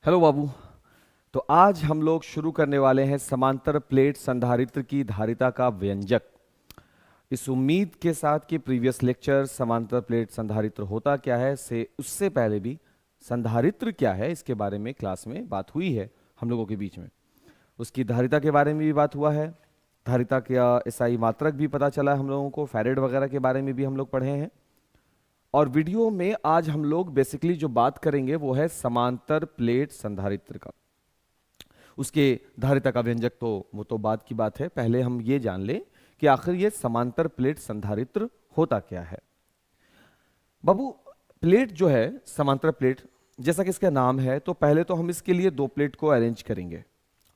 Hello बाबू। तो आज हम लोग शुरू करने वाले हैं समांतर प्लेट संधारित्र की धारिता का व्यंजक। इस उम्मीद के साथ कि प्रीवियस लेक्चर समांतर प्लेट संधारित्र होता क्या है से उससे पहले भी संधारित्र क्या है इसके बारे में क्लास में बात हुई है हम लोगों के बीच में। उसकी धारिता के बारे में भी बात हुआ है, धारिता का एसआई मात्रक भी पता चला है हम लोगों को, फैरेड वगैरह के बारे में भी हम लोग पढ़े हैं। और वीडियो में आज हम लोग बेसिकली जो बात करेंगे वो है समांतर प्लेट संधारित्र का। उसके धारिता का व्यंजक तो वो तो बाद की बात है, पहले हम ये जान लें कि आखिर ये समांतर प्लेट संधारित्र होता क्या है। बाबू, प्लेट जो है समांतर प्लेट, जैसा कि इसका नाम है, तो पहले तो हम इसके लिए दो प्लेट को अरेंज करेंगे।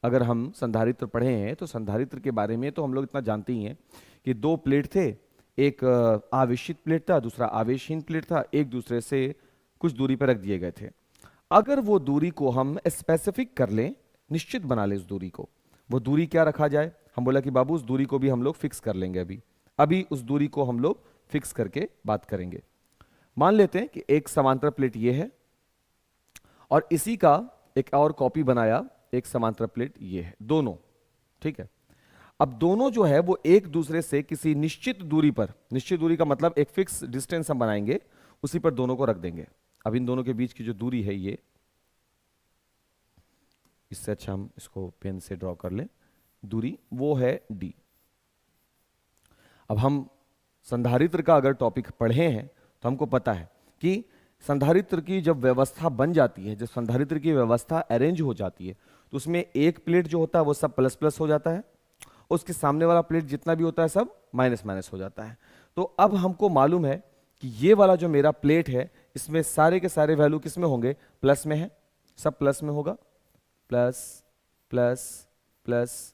अगर हम संधारित्र पढ़े हैं तो संधारित्र के बारे में तो हम लोग इतना जानते ही हैं कि दो प्लेट थे, एक आवेशित प्लेट था, दूसरा आवेशहीन प्लेट था, एक दूसरे से कुछ दूरी पर रख दिए गए थे। अगर वो दूरी को हम स्पेसिफिक कर लें, निश्चित बना लें उस दूरी को, वो दूरी क्या रखा जाए, हम बोला कि बाबू उस दूरी को भी हम लोग फिक्स कर लेंगे। अभी अभी उस दूरी को हम लोग फिक्स करके बात करेंगे। मान लेते हैं कि एक समांतर प्लेट ये है और इसी का एक और कॉपी बनाया, एक समांतर प्लेट ये है, दोनों ठीक है। अब दोनों जो है वो एक दूसरे से किसी निश्चित दूरी पर, निश्चित दूरी का मतलब एक फिक्स डिस्टेंस हम बनाएंगे, उसी पर दोनों को रख देंगे। अब इन दोनों के बीच की जो दूरी है ये, इससे अच्छा हम इसको पेन से ड्रॉ कर लें, दूरी वो है d। अब हम संधारित्र का अगर टॉपिक पढ़े हैं तो हमको पता है कि संधारित्र की जब व्यवस्था बन जाती है, जब संधारित्र की व्यवस्था अरेंज हो जाती है, तो उसमें एक प्लेट जो होता है वो सब प्लस प्लस हो जाता है, उसके सामने वाला प्लेट जितना भी होता है सब माइनस माइनस हो जाता है। तो अब हमको मालूम है कि ये वाला जो मेरा प्लेट है इसमें सारे के सारे वैल्यू किस में होंगे, प्लस में है, सब प्लस में होगा, प्लस प्लस प्लस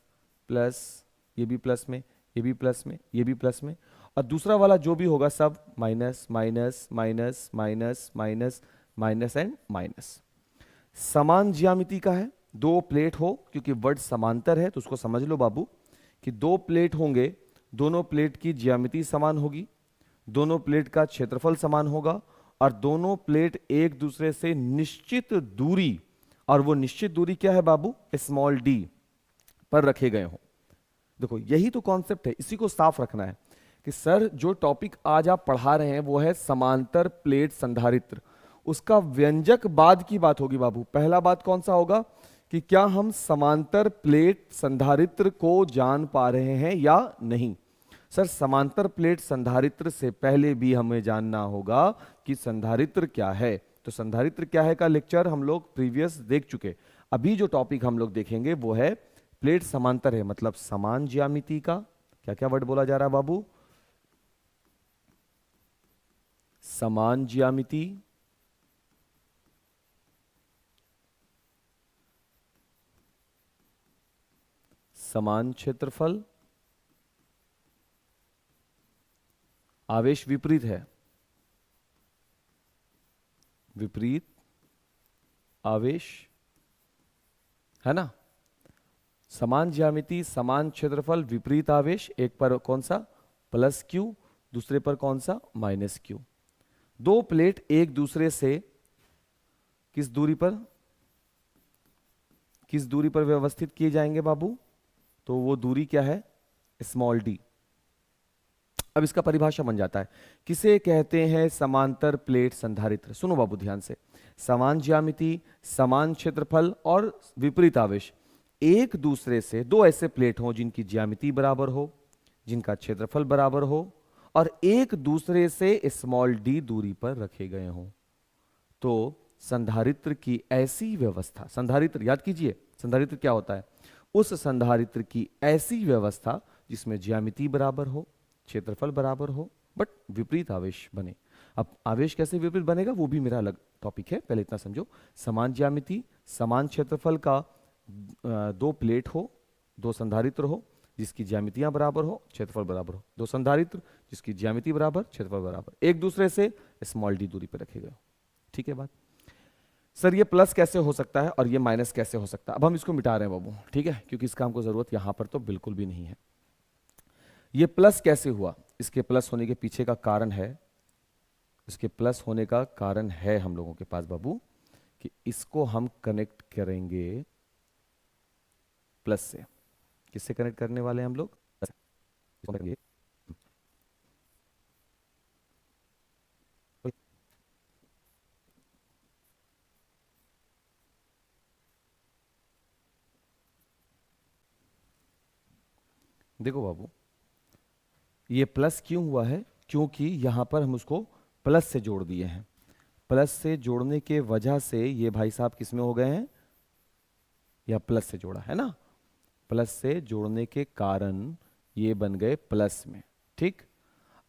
प्लस, ये भी प्लस में, ये भी प्लस में, ये भी प्लस में, और दूसरा वाला जो भी होगा सब minus minus minus minus minus minus and minus. समान ज्यामिति का है, दो प्लेट हो, क्योंकि वर्ड समांतर है तो उसको समझ लो बाबू कि दो प्लेट होंगे, दोनों प्लेट की ज्यामिति समान होगी, दोनों प्लेट का क्षेत्रफल समान होगा, और दोनों प्लेट एक दूसरे से निश्चित दूरी, और वो निश्चित दूरी क्या है बाबू, स्मॉल डी पर रखे गए हो। देखो यही तो कॉन्सेप्ट है, इसी को साफ रखना है कि सर जो टॉपिक आज आप पढ़ा रहे हैं वो है समांतर प्लेट संधारित्र, उसका व्यंजक बाद की बात होगी बाबू। पहला बात कौन सा होगा कि क्या हम समांतर प्लेट संधारित्र को जान पा रहे हैं या नहीं। सर समांतर प्लेट संधारित्र से पहले भी हमें जानना होगा कि संधारित्र क्या है। तो संधारित्र क्या है का लेक्चर हम लोग प्रीवियस देख चुके। अभी जो टॉपिक हम लोग देखेंगे वो है प्लेट समांतर है, मतलब समान ज्यामिति का। क्या क्या वर्ड बोला जा रहा है बाबू, समान ज्यामिति, समान क्षेत्रफल, आवेश विपरीत है, विपरीत आवेश है ना, समान ज्यामिति, समान क्षेत्रफल, विपरीत आवेश, एक पर कौन सा प्लस क्यू, दूसरे पर कौन सा माइनस क्यू। दो प्लेट एक दूसरे से किस दूरी पर, किस दूरी पर व्यवस्थित किए जाएंगे बाबू, तो वो दूरी क्या है, स्मॉल डी। अब इसका परिभाषा बन जाता है, किसे कहते हैं समांतर प्लेट संधारित्र। सुनो बाबू ध्यान से, समान ज्यामिति, समान क्षेत्रफल और विपरीत आवेश, एक दूसरे से दो ऐसे प्लेट हों जिनकी ज्यामिति बराबर हो, जिनका क्षेत्रफल बराबर हो, और एक दूसरे से स्मॉल डी दूरी पर रखे गए हों, तो संधारित्र की ऐसी व्यवस्था, संधारित्र याद कीजिए संधारित्र क्या होता है, उस संधारित्र की ऐसी व्यवस्था जिसमें ज्यामिति बराबर हो, क्षेत्रफल बराबर हो, बट विपरीत आवेश बने। अब आवेश कैसे विपरीत बनेगा वो भी मेरा अलग टॉपिक है, पहले इतना समझो। समान ज्यामिति, समान क्षेत्रफल का दो प्लेट हो, दो संधारित्र हो जिसकी ज्यामितियां बराबर हो, क्षेत्रफल बराबर हो, दो संधारित्र जिसकी ज्यामिति बराबर, क्षेत्रफल बराबर, एक दूसरे से स्मॉल डी दूरी पर रखे गए। ठीक है बात। सर ये प्लस कैसे हो सकता है और ये माइनस कैसे हो सकता है, अब हम इसको मिटा रहे हैं बाबू, ठीक है, क्योंकि इसका हमको जरूरत यहां पर तो बिल्कुल भी नहीं है। ये प्लस कैसे हुआ, इसके प्लस होने के पीछे का कारण है, इसके प्लस होने का कारण है हम लोगों के पास बाबू कि इसको हम कनेक्ट करेंगे प्लस से। किससे कनेक्ट करने वाले हैं हम लोग? इसको करेंगे। देखो बाबू, ये प्लस क्यों हुआ है? क्योंकि यहां पर हम उसको प्लस से जोड़ दिए हैं। प्लस से जोड़ने के वजह से ये भाई साहब किस में हो गए हैं? या प्लस से जोड़ा है ना, प्लस से जोड़ने के कारण ये बन गए प्लस में। ठीक,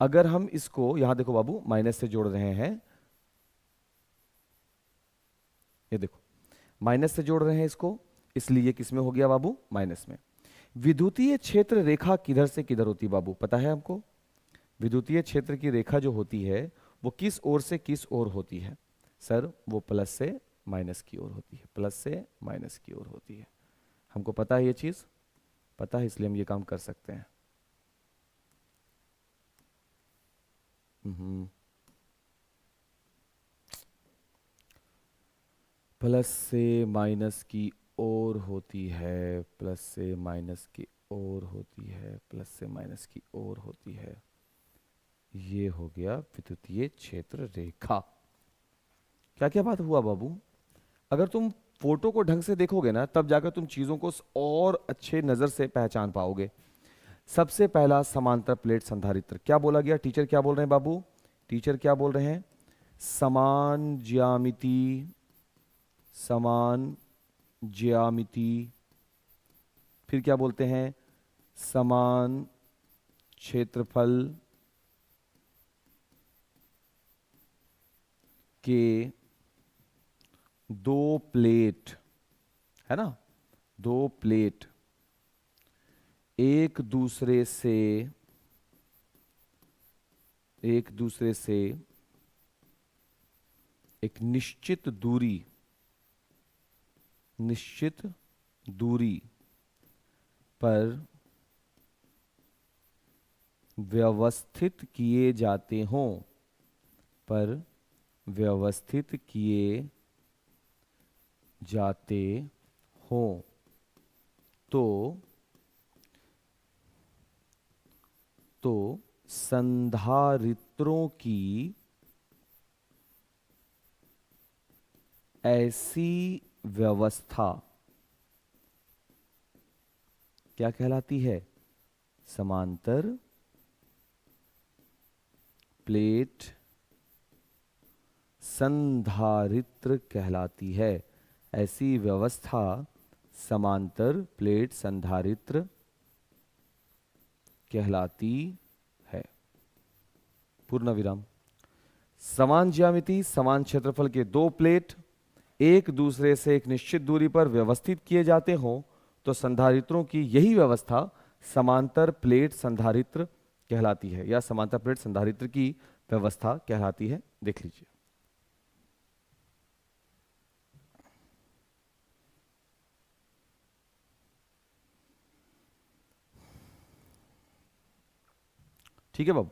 अगर हम इसको यहां देखो बाबू माइनस से जोड़ रहे हैं, ये देखो माइनस से जोड़ रहे हैं इसको, इसलिए किस में हो गया बाबू? माइनस में। विद्युतीय क्षेत्र रेखा किधर से किधर होती है बाबू? पता है हमको? विद्युतीय क्षेत्र की रेखा जो होती है वो किस ओर से किस ओर होती है? सर वो प्लस से माइनस की ओर होती है, प्लस से माइनस की ओर होती है। हमको पता है ये चीज, पता है, इसलिए हम ये काम कर सकते हैं। प्लस से माइनस की ओर होती है, प्लस से माइनस की ओर होती है, प्लस से माइनस की ओर होती है। ये हो गया विद्युतीय क्षेत्र रेखा। क्या क्या बात हुआ बाबू? अगर तुम फोटो को ढंग से देखोगे ना, तब जाकर तुम चीजों को और अच्छे नजर से पहचान पाओगे। सबसे पहला समांतर प्लेट संधारित्र, क्या बोला गया? टीचर क्या बोल रहे हैं बाबू? टीचर क्या बोल रहे हैं? समान ज्यामिति, समान ज्यामिति, फिर क्या बोलते हैं? समान क्षेत्रफल के दो प्लेट, है ना, दो प्लेट एक दूसरे से एक निश्चित दूरी पर व्यवस्थित किए जाते हों, पर व्यवस्थित किए जाते हों तो संधारित्रों की ऐसी व्यवस्था क्या कहलाती है? समांतर प्लेट संधारित्र कहलाती है। ऐसी व्यवस्था समांतर प्लेट संधारित्र कहलाती है। पूर्ण विराम। समान ज्यामिति, समान क्षेत्रफल के दो प्लेट एक दूसरे से एक निश्चित दूरी पर व्यवस्थित किए जाते हों तो संधारित्रों की यही व्यवस्था समांतर प्लेट संधारित्र कहलाती है, या समांतर प्लेट संधारित्र की व्यवस्था कहलाती है। देख लीजिए, ठीक है बाबू।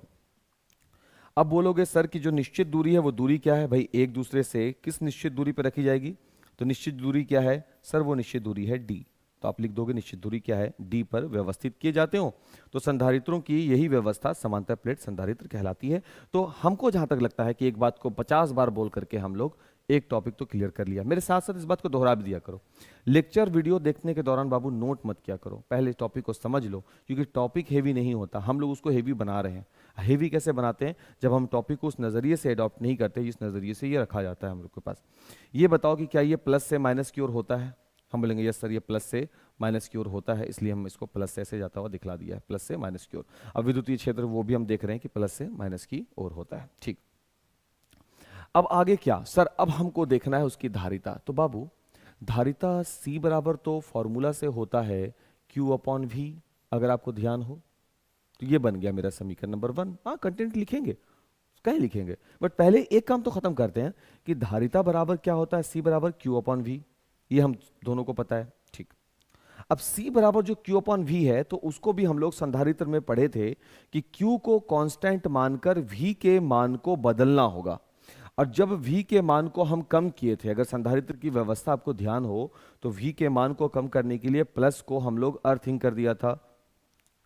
अब बोलोगे सर की जो निश्चित दूरी है वो दूरी क्या है? भाई एक दूसरे से किस निश्चित दूरी पर रखी जाएगी? तो निश्चित दूरी क्या है सर? वो निश्चित दूरी है डी। तो आप लिख दोगे निश्चित दूरी क्या है? डी पर व्यवस्थित किए जाते हो तो संधारित्रों की यही व्यवस्था समांतर प्लेट संधारित्र कहलाती है। तो हमको जहां तक लगता है कि एक बात को 50 बार बोल करके हम लोग एक टॉपिक तो क्लियर कर लिया। मेरे साथ साथ इस बात को दोहरा भी दिया करो। लेक्चर वीडियो देखने के दौरान बाबू नोट मत किया करो, पहले टॉपिक को समझ लो, क्योंकि टॉपिक हेवी नहीं होता, हम लोग उसको हेवी बना रहे हैं। हेवी कैसे बनाते हैं? जब हम टॉपिक को उस नज़रिए से अडॉप्ट नहीं करते जिस नज़रिए से ये रखा जाता है हम लोग के पास। ये बताओ कि क्या ये प्लस से माइनस की ओर होता है? हम बोलेंगे यस सर ये प्लस से माइनस की ओर होता है, इसलिए हम इसको प्लस से ऐसे जाता हुआ दिखला दिया है, प्लस से माइनस की ओर। अब विद्युतीय क्षेत्र वो भी हम देख रहे हैं कि प्लस से माइनस की ओर होता है। ठीक, अब आगे क्या सर? अब हमको देखना है उसकी धारिता। तो बाबू धारिता C बराबर तो फॉर्मूला से होता है Q/V, अगर आपको ध्यान हो तो ये बन गया मेरा समीकरण नंबर 1। हाँ कंटेंट लिखेंगे, कहीं लिखेंगे, बट पहले एक काम तो खत्म करते हैं कि धारिता बराबर क्या होता है? C बराबर Q/V, ये हम दोनों को पता है। ठीक, अब C बराबर जो Q/V है तो उसको भी हम लोग संधारित्र में पढ़े थे कि Q को कांस्टेंट मानकर V के मान को बदलना होगा। और जब v के मान को हम कम किए थे, अगर संधारित्र की व्यवस्था आपको ध्यान हो तो v के मान को कम करने के लिए प्लस को हम लोग अर्थिंग कर दिया था,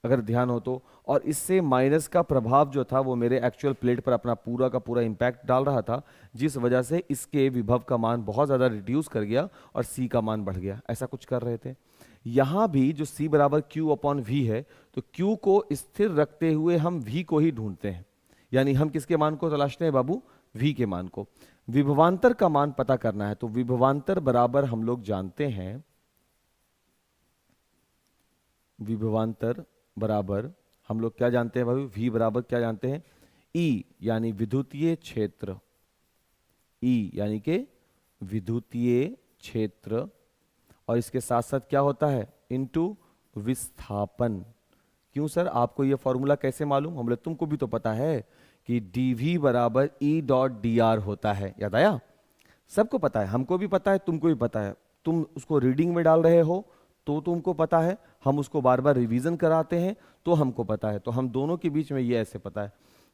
अगर ध्यान हो तो। और इससे माइनस का प्रभाव जो था वो मेरे एक्चुअल प्लेट पर अपना पूरा का पूरा इंपैक्ट डाल रहा था, जिस वजह से इसके विभव का मान बहुत ज़्यादा रिड्यूस कर गया और c का मान बढ़ गया। ऐसा कुछ कर रहे थे। यहाँ भी जो c बराबर q अपॉन v है, तो q को स्थिर रखते हुए हम v को ही ढूंढते हैं, यानी हम किसके मान को तलाशते हैं बाबू? v के मान को। विभवांतर का मान पता करना है, तो विभवांतर बराबर हम लोग जानते हैं, विभवांतर बराबर हम लोग क्या जानते हैं भाई? v बराबर क्या जानते हैं? E यानी विद्युतीय क्षेत्र, E यानी कि विद्युतीय क्षेत्र, और इसके साथ साथ क्या होता है? इनटू विस्थापन। क्यों सर, आपको ये फॉर्मूला कैसे मालूम? हम लोग, तुमको भी तो पता है कि dv बराबर E डॉट dr होता है, याद आया? सबको पता है, हमको भी पता है, तुमको भी पता है। तुम उसको रीडिंग में डाल रहे हो तो तुमको पता है, हम उसको बार बार रिवीजन कराते हैं तो हमको पता है। तो हम दोनों के बीच में ये ऐसे पता है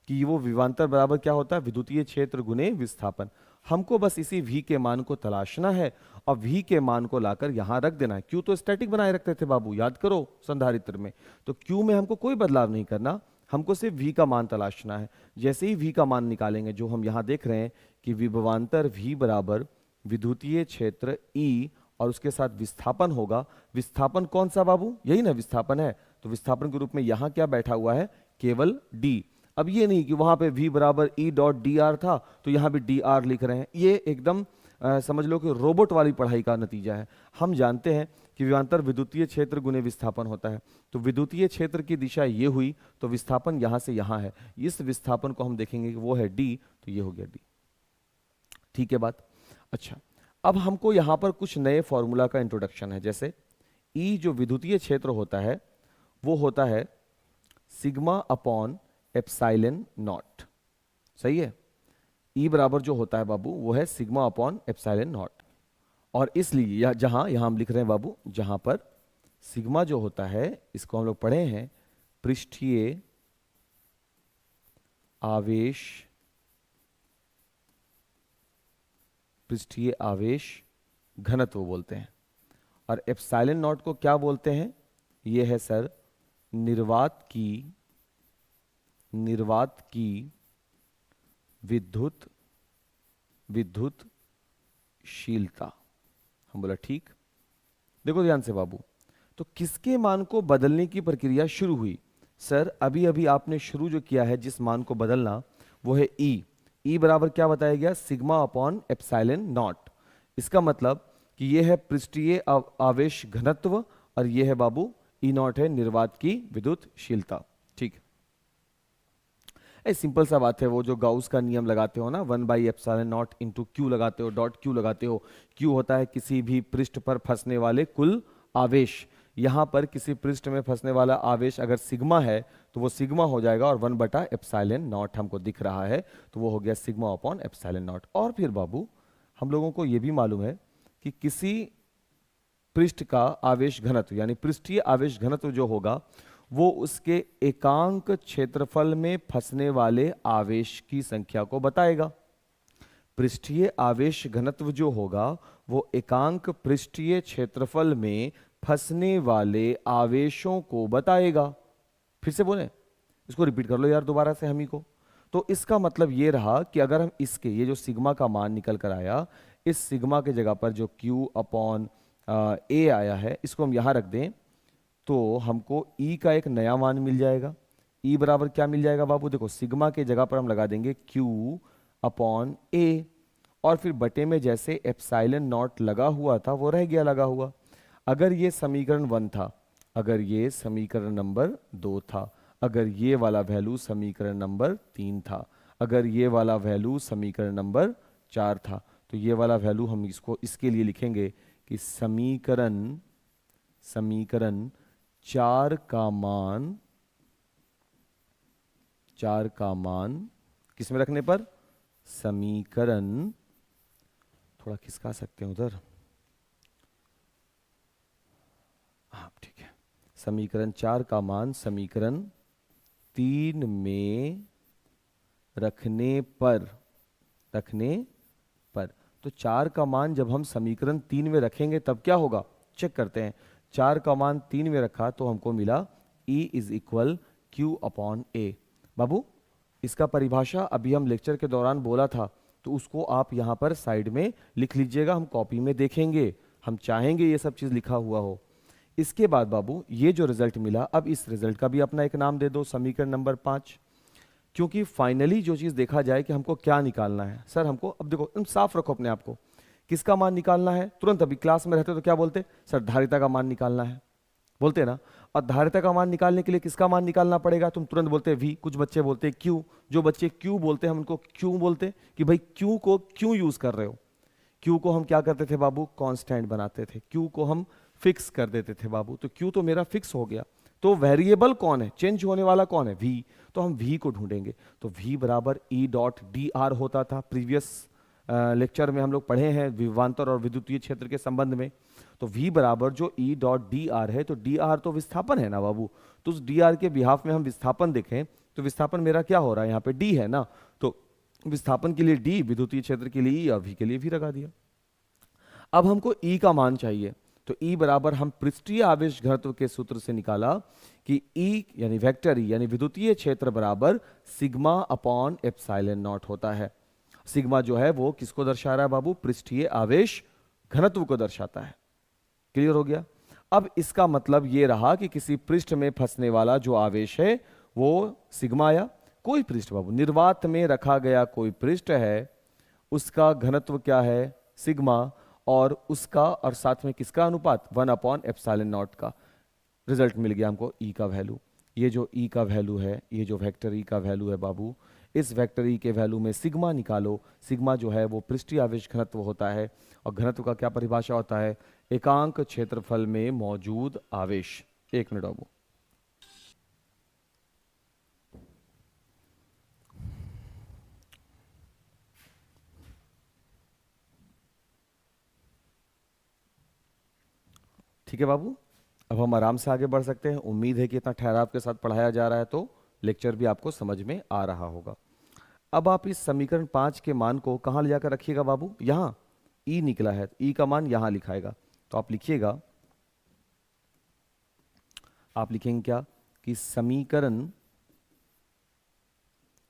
कि वो विभवांतर बराबर क्या होता है? विद्युतीय क्षेत्र गुने विस्थापन। हमको बस इसी v के मान को तलाशना है और v के मान को लाकर यहां रख देना है। q तो स्टैटिक बनाए रखते थे बाबू, याद करो संधारित्र में, तो q में हमको कोई बदलाव नहीं करना, हमको सिर्फ v का मान तलाशना है। जैसे ही v का मान निकालेंगे, जो हम यहां देख रहे हैं कि विभवांतर v बराबर विद्युतीय क्षेत्र E और उसके साथ विस्थापन होगा। विस्थापन कौन सा बाबू? यही ना विस्थापन है, तो विस्थापन के रूप में यहां क्या बैठा हुआ है? केवल d। अब ये नहीं कि वहां पे v बराबर E डॉट dr था तो यहां भी dr लिख रहे हैं, ये एकदम समझ लो कि रोबोट वाली पढ़ाई का नतीजा है। हम जानते हैं कि विभवांतर विद्युतीय क्षेत्र गुने विस्थापन होता है, तो विद्युतीय क्षेत्र की दिशा ये हुई तो विस्थापन यहां से यहां है, इस विस्थापन को हम देखेंगे कि वो है d, तो ये हो गया d। ठीक है बात? अच्छा, अब हमको यहां पर कुछ नए फॉर्मूला का इंट्रोडक्शन है। जैसे E जो विद्युतीय क्षेत्र होता है वो होता है सिग्मा अपॉन एप्साइलन नॉट, सही है? E बराबर जो होता है बाबू वो है सिग्मा अपॉन एप्साइलन नॉट। और इसलिए जहां यहां हम लिख रहे हैं बाबू, जहां पर सिग्मा जो होता है इसको हम लोग पढ़े हैं पृष्ठीय आवेश, पृष्ठीय आवेश घनत्व बोलते हैं। और एप्सिलॉन नॉट को क्या बोलते हैं? ये है सर निर्वात की विद्युतशीलता। हम बोला ठीक। देखो ध्यान से बाबू, तो किसके मान को बदलने की प्रक्रिया शुरू हुई? सर अभी अभी आपने शुरू जो किया है जिस मान को बदलना वो है E। E बराबर क्या बताया गया? Sigma upon epsilon not. इसका मतलब कि ये है पृष्ठीय आवेश घनत्व और ये है बाबू E नॉट है निर्वात की विद्युतशीलता। ठीक, सिंपल सा बात है, वो जो गाउस का नियम लगाते हो ना, 1/ε0 इंटू क्यू लगाते हो, डॉट क्यू लगाते हो। क्यू होता है किसी भी पृष्ठ पर फंसने वाले कुल आवेश। यहाँ पर किसी पृष्ठ में फंसने वाला आवेश अगर सिग्मा है तो वो सिग्मा हो जाएगा, और 1/ε0 हमको दिख रहा है तो वो हो गया सिग्मा अपॉन ε0। और फिर बाबू हम लोगों को ये भी मालूम है कि किसी पृष्ठ का आवेश घनत्व यानी पृष्ठीय आवेश घनत्व जो होगा वो उसके एकांक क्षेत्रफल में फंसने वाले आवेश की संख्या को बताएगा। पृष्ठीय आवेश घनत्व जो होगा वो एकांक पृष्ठीय क्षेत्रफल में फंसने वाले आवेशों को बताएगा। फिर से बोले, इसको रिपीट कर लो यार दोबारा से हम ही को। तो इसका मतलब ये रहा कि अगर हम इसके ये जो सिग्मा का मान निकल कर आया, इस सिग्मा के जगह पर जो Q अपॉन A आया है इसको हम यहां रख दें तो हमको E का एक नया मान मिल जाएगा। E बराबर क्या मिल जाएगा बाबू? देखो सिग्मा के जगह पर हम लगा देंगे Q अपॉन A, और फिर बटे में जैसे एप्सिलॉन नॉट लगा हुआ था वो रह गया लगा हुआ। अगर ये समीकरण 1 था, अगर ये समीकरण नंबर 2 था, अगर ये वाला वैल्यू समीकरण नंबर 3 था, अगर ये वाला वैल्यू समीकरण नंबर 4 था, तो ये वाला वैल्यू हम इसको इसके लिए लिखेंगे कि समीकरण 4 का मान किस में रखने पर? समीकरण, थोड़ा खिसका सकते हैं उधर, हाँ ठीक है। समीकरण 4 का मान समीकरण 3 में रखने पर रखने पर। तो 4 का मान जब हम समीकरण 3 में रखेंगे तब क्या होगा, चेक करते हैं। 4 का मान 3 में रखा तो हमको मिला E is equal Q upon A. बाबू इसका परिभाषा अभी हम लेक्चर के दौरान बोला था, तो उसको आप यहाँ पर साइड में लिख लीजिएगा, हम कॉपी में देखेंगे, हम चाहेंगे ये सब चीज़ लिखा हुआ हो। इसके बाद बाबू ये जो रिजल्ट मिला, अब इस रिजल्ट का भी अपना एक नाम दे दो, समीकरण नंबर 5। क्योंकि फाइनली जो चीज़ देखा जाए कि हमको क्या निकालना है। सर हमको, अब देखो तुम साफ रखो अपने आप को, किसका मान निकालना है। तुरंत अभी क्लास में रहते तो क्या बोलते, सर धारिता का मान निकालना है, बोलते ना। और धारिता का मान निकालने के लिए किसका मान निकालना पड़ेगा, तुम तुरंत बोलते वी, कुछ बच्चे बोलते क्यू। जो बच्चे क्यू बोलते हैं हम उनको क्यों बोलते कि भाई क्यू को क्यों यूज कर रहे हो। क्यू को हम क्या करते थे बाबू, कांस्टेंट बनाते थे, क्यू को हम फिक्स कर देते थे बाबू। तो क्यू तो मेरा फिक्स हो गया, तो वेरिएबल कौन है, चेंज होने वाला कौन है, वी। तो हम वी को ढूंढेंगे। तो वी बराबर ई डॉट डी आर होता था, प्रीवियस लेक्चर में हम लोग पढ़े हैं विभवांतर और विद्युतीय क्षेत्र के संबंध में। तो v बराबर जो E डॉट डी आर है, तो डी आर तो विस्थापन है ना बाबू। तो उस डी आर के बिहाफ में हम विस्थापन देखें तो विस्थापन मेरा क्या हो रहा है, यहाँ पे d है ना, तो विस्थापन के लिए d, विद्युतीय क्षेत्र के लिए E और v के लिए v लगा दिया। अब हमको E का मान चाहिए, तो E बराबर हम पृष्ठीय आवेश घनत्व के सूत्र से निकाला कि E यानी वेक्टर E यानी विद्युतीय क्षेत्र बराबर सिग्मा अपॉन एप्सिलॉन नॉट होता है। सिग्मा जो है वो किसको दर्शा रहा है बाबू, पृष्ठीय आवेश घनत्व को दर्शाता है। क्लियर हो गया। अब इसका मतलब ये रहा कि किसी पृष्ठ में फंसने वाला जो आवेश है वो सिग्मा, या कोई पृष्ठ बाबू निर्वात में रखा गया कोई पृष्ठ है, उसका घनत्व क्या है, सिग्मा, और उसका और साथ में किसका अनुपात, 1 अपॉन एप्सिलॉन नॉट का। रिजल्ट मिल गया हमको E का वैल्यू। ये जो E का वैल्यू है, ये जो वेक्टर E का वैल्यू है बाबू, इस वेक्टर E के वैल्यू में सिग्मा निकालो। सिग्मा जो है वो पृष्ठीय आवेश घनत्व होता है, और घनत्व का क्या परिभाषा होता है, एकांक क्षेत्रफल में मौजूद आवेश। एक मिनट बाबू, ठीक है बाबू। अब हम आराम से आगे बढ़ सकते हैं। उम्मीद है कि इतना ठहराव के साथ पढ़ाया जा रहा है तो लेक्चर भी आपको समझ में आ रहा होगा। अब आप इस समीकरण 5 के मान को कहाँ ले जाकर रखिएगा बाबू, यहाँ E निकला है, E का मान यहाँ लिखाएगा। तो आप लिखिएगा, आप लिखेंगे क्या कि समीकरण,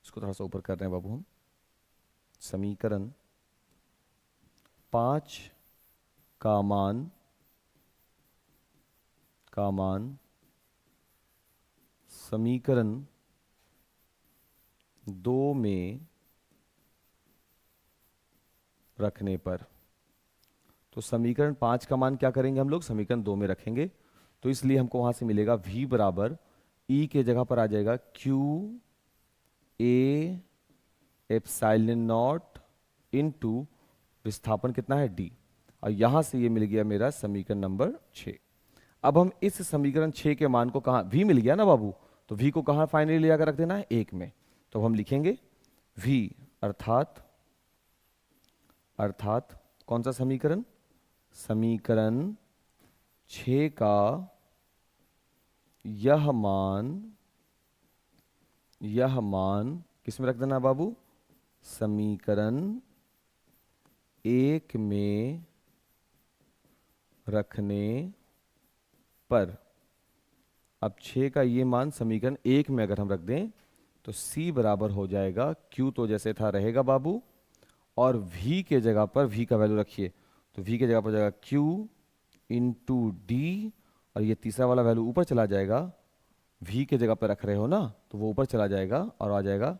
इसको थोड़ा सा ऊपर कर रहे हैं बाबू हम, समीकरण 5 का मान समीकरण 2 में रखने पर। तो समीकरण 5 का मान क्या करेंगे हम लोग, समीकरण 2 में रखेंगे। तो इसलिए हमको वहां से मिलेगा v बराबर E के जगह पर आ जाएगा q a epsilon not into विस्थापन कितना है d, और यहां से ये मिल गया मेरा समीकरण नंबर 6। अब हम इस समीकरण 6 के मान को कहा, v मिल गया ना बाबू, तो v को कहां फाइनली ले जाकर रख देना है, 1 में। तो हम लिखेंगे v अर्थात कौन सा समीकरण, समीकरण 6 का यह मान किस में रख देना बाबू, समीकरण 1 में रखने पर। अब 6 का ये मान समीकरण 1 में अगर हम रख दें तो C बराबर हो जाएगा, Q तो जैसे था रहेगा बाबू, और V के जगह पर, V का वैल्यू रखिए, तो V के जगह पर जाएगा Q इंटू डी, और ये तीसरा वाला वैल्यू ऊपर चला जाएगा, V के जगह पर रख रहे हो ना, तो वो ऊपर चला जाएगा और आ जाएगा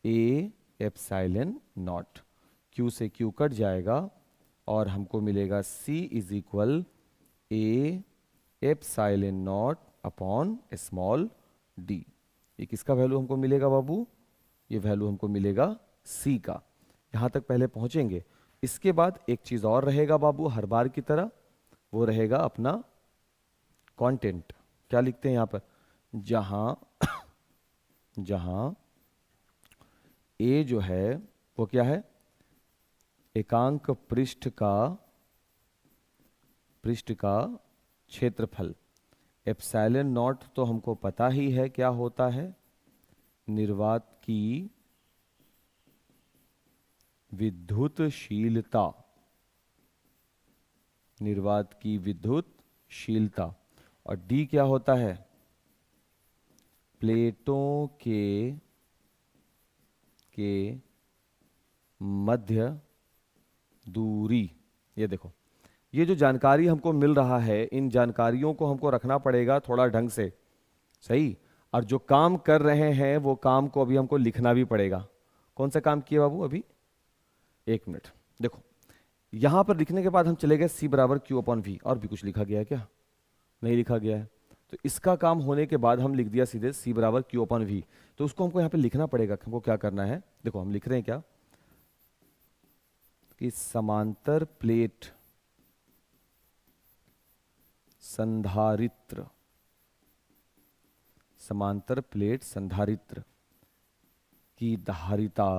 A एप्सिलॉन नॉट। Q से Q कट जाएगा और हमको मिलेगा C is equal A epsilon not upon small d। ये किसका वैल्यू हमको मिलेगा बाबू, ये वैल्यू हमको मिलेगा C का। यहाँ तक पहले पहुँचेंगे। इसके बाद एक चीज़ और रहेगा बाबू हर बार की तरह, वो रहेगा अपना कंटेंट। क्या लिखते हैं यहाँ पर, जहाँ A जो है वो क्या है, एकांक पृष्ठ का क्षेत्रफल। एप्सिलॉन नॉट तो हमको पता ही है क्या होता है, निर्वात की विद्युतशीलता, निर्वात की विद्युतशीलता। और डी क्या होता है? प्लेटों के मध्य दूरी। ये देखो, ये जो जानकारी हमको मिल रहा है, इन जानकारियों को हमको रखना पड़ेगा थोड़ा ढंग से, सही। और जो काम कर रहे हैं वो काम को अभी हमको लिखना भी पड़ेगा। कौन सा काम किए बाबू अभी? एक मिनट, देखो यहां पर लिखने के बाद हम चले गए सी बराबर क्यू अपॉन वी। और भी कुछ लिखा गया है क्या? नहीं लिखा गया है। तो इसका काम होने के बाद हम लिख दिया सीधे सी बराबर क्यू अपॉन वी। तो उसको हमको यहाँ पे लिखना पड़ेगा। हमको क्या करना है, देखो हम लिख रहे हैं क्या कि समांतर प्लेट संधारित्र, समांतर प्लेट संधारित्र की धारिता,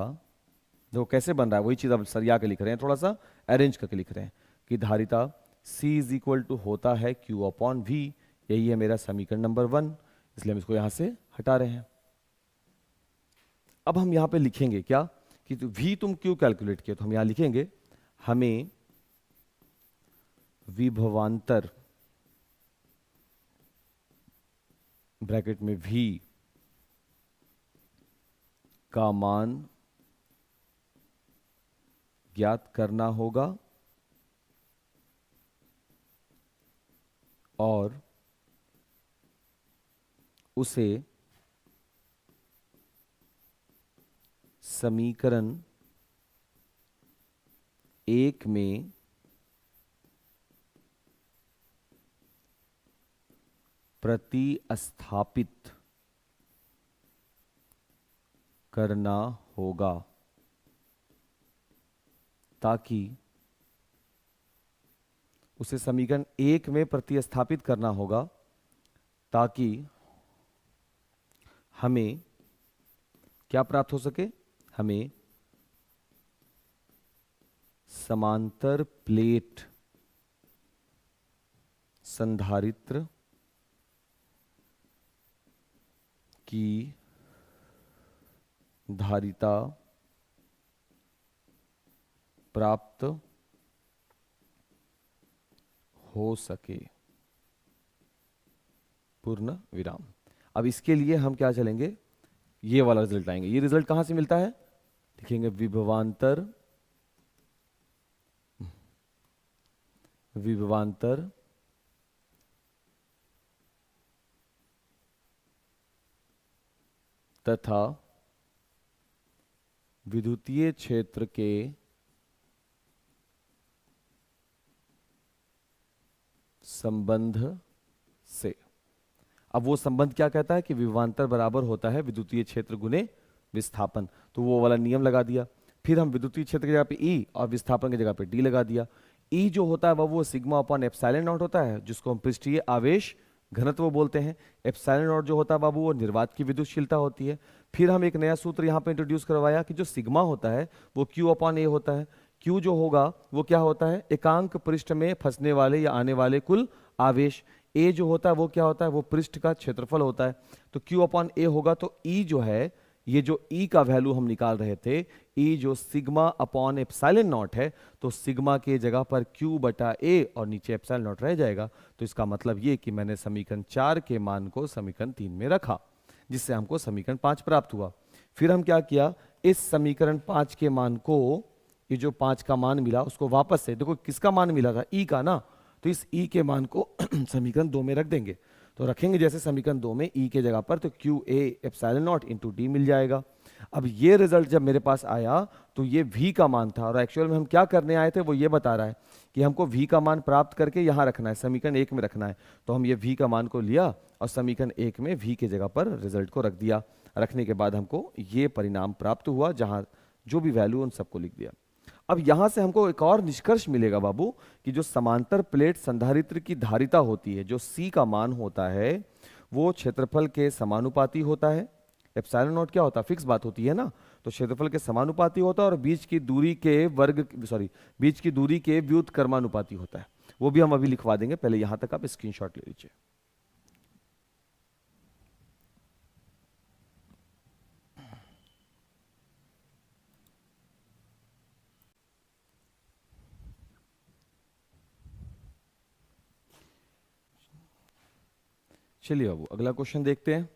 देखो कैसे बन रहा है, वही चीज अब सरिया के लिख रहे हैं, थोड़ा सा अरेंज करके लिख रहे हैं कि धारिता C इज इक्वल टू होता है Q अपॉन V। यही है मेरा समीकरण नंबर 1, इसलिए हम इसको यहां से हटा रहे हैं। अब हम यहां पे लिखेंगे क्या कि V तुम क्यों कैलकुलेट किया, तो हम यहां लिखेंगे हमें विभवांतर ब्रैकेट में V का मान ज्ञात करना होगा और उसे समीकरण 1 में प्रतिस्थापित करना होगा, ताकि उसे समीकरण 1 में प्रतिस्थापित करना होगा ताकि हमें क्या प्राप्त हो सके, हमें समांतर प्लेट संधारित्र की धारिता प्राप्त हो सके, पूर्ण विराम। अब इसके लिए हम क्या चलेंगे, ये वाला रिजल्ट आएंगे। ये रिजल्ट कहां से मिलता है, लिखेंगे विभवांतर तथा विद्युतीय क्षेत्र के संबंध से। अब वो संबंध क्या कहता है कि विभवांतर बराबर होता है विद्युतीय क्षेत्र गुने विस्थापन। तो वो वाला नियम लगा दिया। फिर हम विद्युतीय क्षेत्र की जगह पे E और विस्थापन की जगह पे D लगा दिया। E जो होता है वो सिग्मा अपॉन एप्सिलॉन नॉट होता है, जिसको हम पृष्ठीय आवेश घनत्व बोलते हैं। एप्सिलॉन नॉट जो होता है बाबू वो निर्वात की विद्युतशीलता होती है। फिर हम एक नया सूत्र यहाँ पे इंट्रोड्यूस करवाया कि जो सिग्मा होता है वो Q अपॉन A होता है। Q जो होगा वो क्या होता है, एकांक पृष्ठ में फंसने वाले या आने वाले कुल आवेश। A जो होता है वो क्या होता है, वो पृष्ठ का क्षेत्रफल होता है। तो Q अपॉन A होगा। तो E जो है, ये जो E का वैल्यू हम निकाल रहे थे, E जो सिग्मा अपॉन एप्सिलॉन नॉट है, तो सिग्मा के जगह पर Q बटा A और नीचे एप्सिलॉन नॉट रह जाएगा। तो इसका मतलब ये कि मैंने समीकरण 4 के मान को समीकरण 3 में रखा, जिससे हमको समीकरण 5 प्राप्त हुआ। फिर हम क्या किया, इस समीकरण 5 के मान को, ये जो 5 का मान मिला उसको वापस से, देखो किसका मान मिला था, E का ना, तो इस E के मान को समीकरण 2 में रख देंगे। तो रखेंगे जैसे समीकरण 2 में E के जगह पर, तो Q A epsilon naught into D मिल जाएगा। अब ये रिजल्ट जब मेरे पास आया तो ये V का मान था, और एक्चुअल में हम क्या करने आए थे वो ये बता रहा है कि हमको V का मान प्राप्त करके यहाँ रखना है, समीकरण 1 में रखना है। तो हम ये V का मान को लिया और समीकरण 1 में V के जगह पर रिजल्ट को रख दिया। रखने के बाद हमको ये परिणाम प्राप्त हुआ, जहाँ जो भी वैल्यू उन सबको लिख दिया। अब यहां से हमको एक और निष्कर्ष मिलेगा बाबू कि जो समांतर प्लेट संधारित्र की धारिता होती है, जो C का मान होता है, वो क्षेत्रफल के समानुपाती होता है। एप्सिलॉन नॉट क्या होता है, फिक्स बात होती है ना, तो क्षेत्रफल के समानुपाती होता है, और बीच की दूरी के बीच की दूरी के व्युत्क्रमानुपाती होता है। वो भी हम अभी लिखवा देंगे, पहले यहां तक आप स्क्रीनशॉट ले लीजिए। चलिए बाबू अगला क्वेश्चन देखते हैं।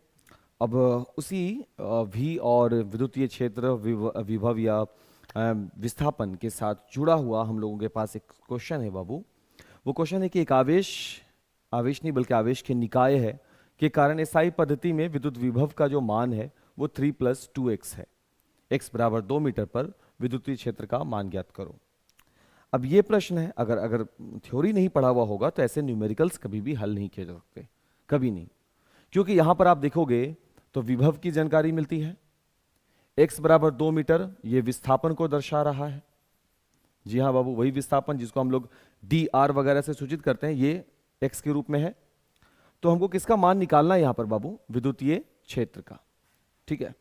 अब उसी V और विद्युतीय क्षेत्र विभव या विस्थापन के साथ जुड़ा हुआ हम लोगों के पास एक क्वेश्चन है बाबू। वो क्वेश्चन है कि एक आवेश आवेश नहीं बल्कि आवेश के निकाय है के कारण एसआई पद्धति में विद्युत विभव का जो मान है वो 3 + 2x है। x बराबर 2 मीटर पर विद्युतीय क्षेत्र का मान ज्ञात करो। अब ये प्रश्न है, अगर अगर थ्योरी नहीं पढ़ा हुआ होगा तो ऐसे न्यूमेरिकल्स कभी भी हल नहीं किए जा सकते, कभी नहीं। क्योंकि यहां पर आप देखोगे तो विभव की जानकारी मिलती है, x बराबर 2 मीटर, ये विस्थापन को दर्शा रहा है। जी हाँ बाबू, वही विस्थापन जिसको हम लोग dr वगैरह से सूचित करते हैं, ये x के रूप में है। तो हमको किसका मान निकालना है यहां पर बाबू? विद्युतीय क्षेत्र का। ठीक है,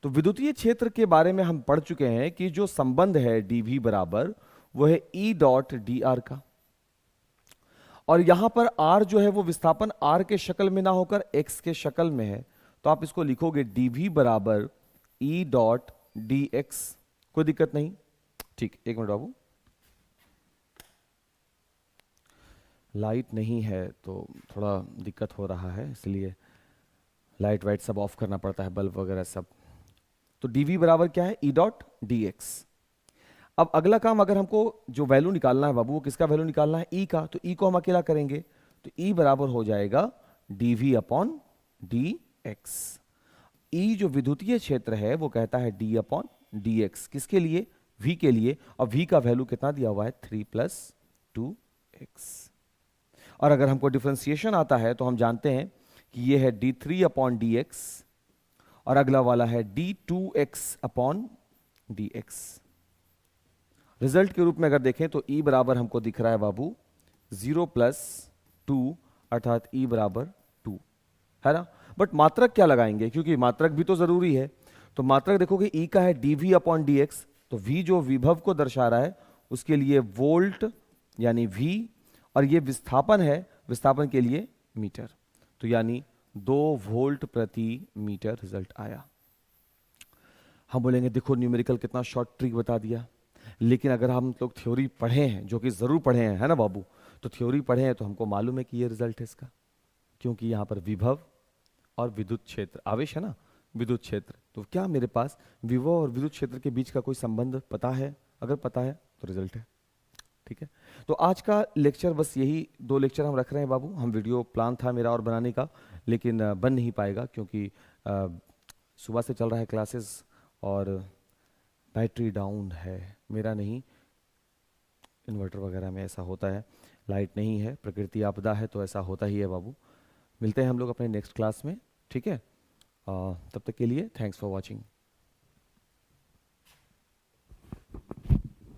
तो विद्युतीय क्षेत्र के बारे में हम पढ़ चुके हैं कि जो संबंध है dv बराबर वो है E डॉट dr का, और यहां पर r जो है वो विस्थापन r के शक्ल में ना होकर x के शक्ल में है, तो आप इसको लिखोगे dv बराबर E डॉट dx। कोई दिक्कत नहीं? ठीक, एक मिनट बाबू, लाइट नहीं है तो थोड़ा दिक्कत हो रहा है, इसलिए लाइट वाइट सब ऑफ करना पड़ता है, बल्ब वगैरह सब। तो dv बराबर क्या है? E dot dx। अब अगला काम, अगर हमको जो वैल्यू निकालना है बाबू, वो किसका वैल्यू निकालना है? E का। तो E को हम अकेला करेंगे तो E बराबर हो जाएगा dv अपॉन dx। E जो विद्युतीय क्षेत्र है वो कहता है d अपॉन dx, किसके लिए? V के लिए, और V का वैल्यू कितना दिया हुआ है? 3 + 2x। और अगर हमको डिफरेंशिएशन आता है तो हम जानते हैं कि ये है d3 अपॉन dx, और अगला वाला है d2x अपॉन dx। रिजल्ट के रूप में अगर देखें तो E बराबर हमको दिख रहा है बाबू 0 + 2, अर्थात E बराबर 2 है ना। बट मात्रक क्या लगाएंगे, क्योंकि मात्रक भी तो जरूरी है। तो मात्रक देखोगे E का है dv अपॉन dx, तो V जो विभव को दर्शा रहा है उसके लिए वोल्ट यानी V, और ये विस्थापन है, विस्थापन के लिए मीटर, तो यानी 2 वोल्ट प्रति मीटर रिजल्ट आया। हम बोलेंगे देखो न्यूमेरिकल कितना शॉर्ट ट्रिक बता दिया, लेकिन अगर हम लोग थ्योरी पढ़े हैं, जो कि जरूर पढ़े हैं, है ना बाबू, तो थ्योरी पढ़े हैं तो हमको मालूम है कि ये रिजल्ट है इसका, क्योंकि यहाँ पर विभव और विद्युत क्षेत्र, आवेश है ना, विद्युत क्षेत्र, तो क्या मेरे पास विभव और विद्युत क्षेत्र के बीच का कोई संबंध पता है? अगर पता है तो रिजल्ट है। ठीक है, तो आज का लेक्चर बस यही 2 लेक्चर हम रख रहे हैं बाबू। हम वीडियो प्लान था मेरा और बनाने का, लेकिन बन नहीं पाएगा क्योंकि सुबह से चल रहा है क्लासेस और बैटरी डाउन है, मेरा नहीं, इन्वर्टर वगैरह में ऐसा होता है, लाइट नहीं है, प्रकृति आपदा है तो ऐसा होता ही है बाबू। मिलते हैं हम लोग अपने नेक्स्ट क्लास में, ठीक है? तब तक के लिए थैंक्स फॉर वॉचिंग।